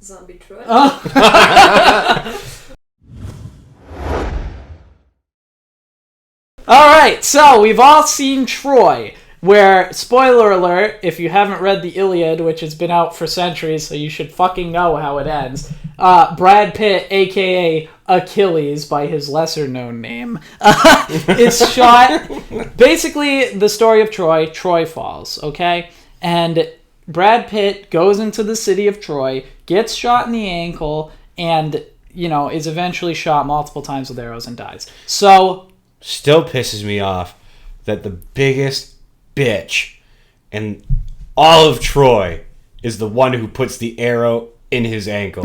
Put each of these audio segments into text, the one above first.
Zombie Troy. Oh. Alright, so we've all seen Troy, where, spoiler alert, if you haven't read the Iliad, which has been out for centuries, so you should fucking know how it ends, Brad Pitt, aka Achilles, by his lesser-known name, is shot, basically the story of Troy falls, okay? And Brad Pitt goes into the city of Troy, gets shot in the ankle, and, is eventually shot multiple times with arrows and dies. So... Still pisses me off that the biggest bitch in all of Troy is the one who puts the arrow in his ankle.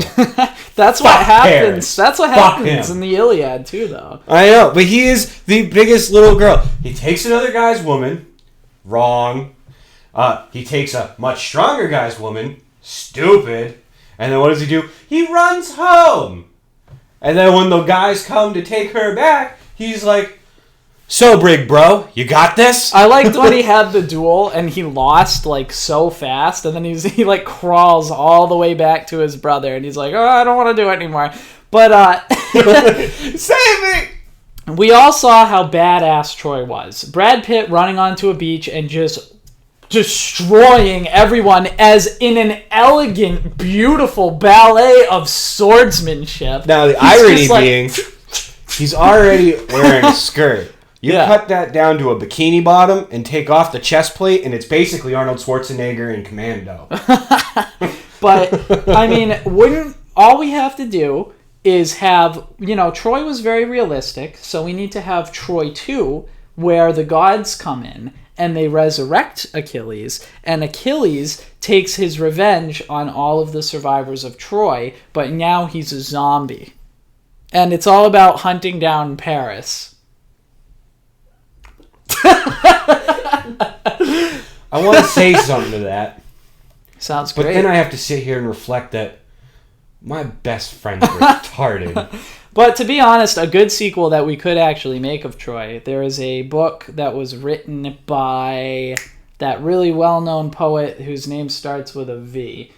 That's what happens. Paris. That's what happens in the Iliad too, though. I know, but he is the biggest little girl. He takes another guy's woman. Wrong. He takes a much stronger guy's woman. Stupid. And then what does he do? He runs home. And then when the guys come to take her back, he's like, "So, Brig, bro, you got this?" I liked when he had the duel and he lost so fast, and then he crawls all the way back to his brother, and he's like, "Oh, I don't want to do it anymore." But Save me! We all saw how badass Troy was. Brad Pitt running onto a beach and just destroying everyone as in an elegant, beautiful ballet of swordsmanship. Now the irony being, he's already wearing a skirt. You cut that down to a bikini bottom and take off the chest plate, and it's basically Arnold Schwarzenegger in Commando. But, I mean, all we have to do is have, Troy was very realistic, so we need to have Troy 2, where the gods come in, and they resurrect Achilles, and Achilles takes his revenge on all of the survivors of Troy, but now he's a zombie. And it's all about hunting down Paris. I want to say something to that. Sounds great. But then I have to sit here and reflect that my best friend's retarded. But to be honest, a good sequel that we could actually make of Troy, there is a book that was written by that really well-known poet whose name starts with a V,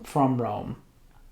from Rome.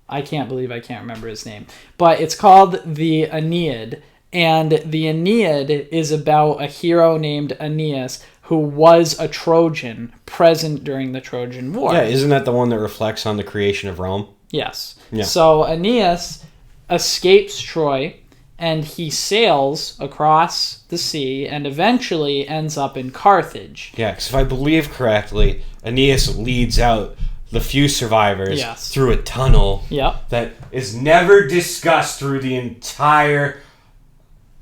I can't believe I can't remember his name. But it's called the Aeneid. And the Aeneid is about a hero named Aeneas who was a Trojan present during the Trojan War. Yeah, isn't that the one that reflects on the creation of Rome? Yes. Yeah. So Aeneas escapes Troy and he sails across the sea and eventually ends up in Carthage. Yeah, because if I believe correctly, Aeneas leads out the few survivors through a tunnel that is never discussed through the entire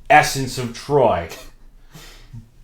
essence of Troy.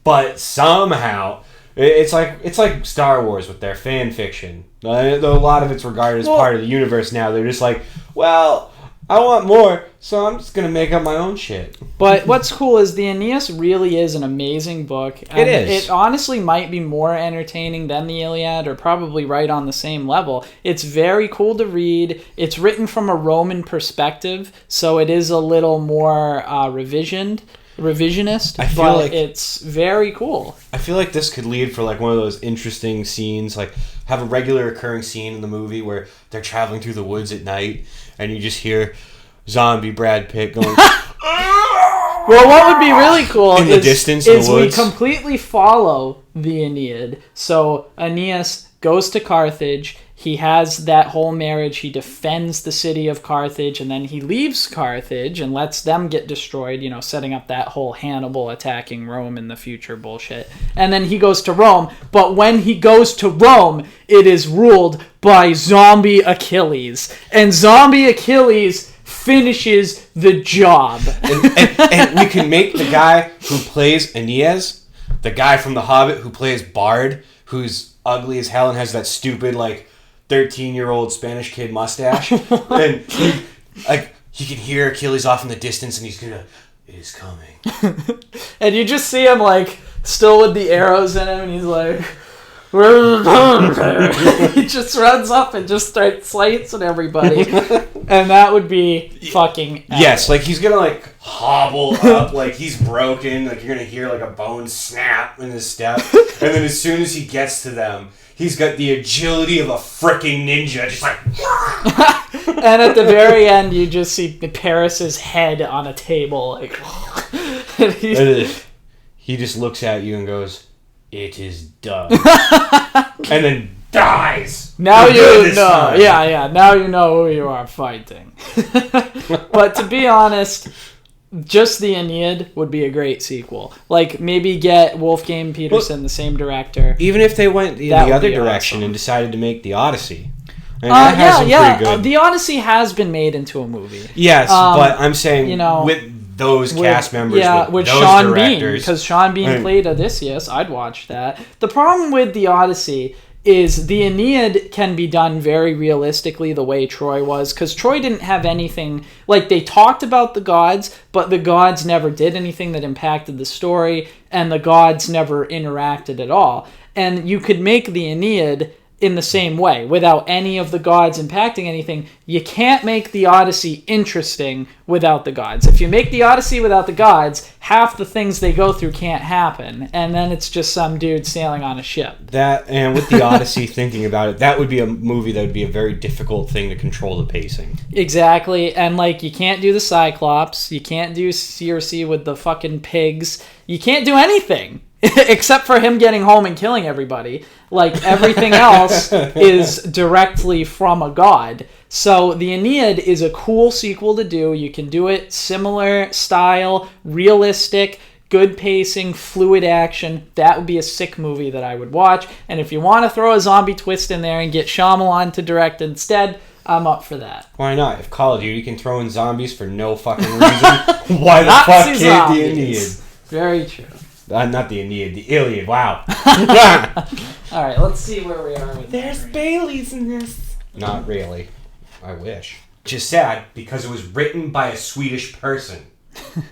But somehow it's like Star Wars with their fan fiction. Though a lot of it's regarded as part of the universe now. They're just like, well, I want more, so I'm just gonna make up my own shit. But what's cool is the Aeneas really is an amazing book. It is. It honestly might be more entertaining than the Iliad, or probably right on the same level. It's very cool to read. It's written from a Roman perspective, so it is a little more revisionist. I feel like it's very cool. I feel like this could lead for one of those interesting scenes, have a regular occurring scene in the movie where they're traveling through the woods at night and you just hear zombie Brad Pitt going Well, what would be really cool in the distance in the woods. We completely follow the Aeneid. So Aeneas goes to Carthage. He has that whole marriage. He defends the city of Carthage, and then he leaves Carthage and lets them get destroyed, setting up that whole Hannibal attacking Rome in the future bullshit. And then he goes to Rome, but when he goes to Rome, it is ruled by zombie Achilles. And zombie Achilles finishes the job. And we can make the guy who plays Aeneas, the guy from The Hobbit who plays Bard, who's ugly as hell and has that stupid, 13-year-old Spanish kid mustache. And he can hear Achilles off in the distance and he's gonna, it is coming. And you just see him still with the arrows in him and he's like, he just runs up and just starts slicing everybody. And that would be fucking epic. Yes, he's gonna hobble up he's broken, you're gonna hear a bone snap in his step. And then as soon as he gets to them, he's got the agility of a freaking ninja, just like... And at the very end, you just see Paris's head on a table. Like, he just looks at you and goes, "It is done." And then dies. Now you know. Yeah. Now you know who you are fighting. But to be honest, just the Aeneid would be a great sequel. Like, maybe get Wolfgang Petersen, the same director. Even if they went the other direction and decided to make the Odyssey. And The Odyssey has been made into a movie. Yes, but I'm saying with those cast members, with those Sean directors, Bean, because Sean Bean played Odysseus, I'd watch that. The problem with the Odyssey is the Aeneid can be done very realistically the way Troy was, because Troy didn't have anything, like, they talked about the gods, but the gods never did anything that impacted the story, and the gods never interacted at all. And you could make the Aeneid in the same way, without any of the gods impacting anything. You can't make the Odyssey interesting without the gods. If you make the Odyssey without the gods, half the things they go through can't happen, and then it's just some dude sailing on a ship. That, and with the Odyssey, thinking about it, that would be a movie that would be a very difficult thing to control the pacing. Exactly, and like, you can't do the Cyclops, you can't do Circe with the fucking pigs, you can't do anything. Except for him getting home and killing everybody. Like, everything else is directly from a god. So the Aeneid is a cool sequel to do. You can do it similar style, realistic, good pacing, fluid action. That would be a sick movie that I would watch. And if you want to throw a zombie twist in there and get Shyamalan to direct instead, I'm up for that. Why not? If Call of Duty can throw in zombies for no fucking reason, why the fuck can't the Aeneid? Very true. Not the Aeneid, the Iliad. Wow. All right, let's see where we are with There's Baileys in this. Not really. I wish. Which is sad, because it was written by a Swedish person.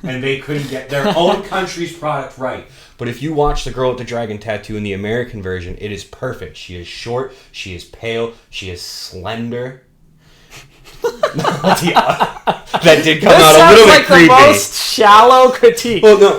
And they couldn't get their own country's product right. But if you watch The Girl with the Dragon Tattoo in the American version, it is perfect. She is short, she is pale, she is slender. That did come out a little bit creepy. This sounds like the most shallow critique. Well, no,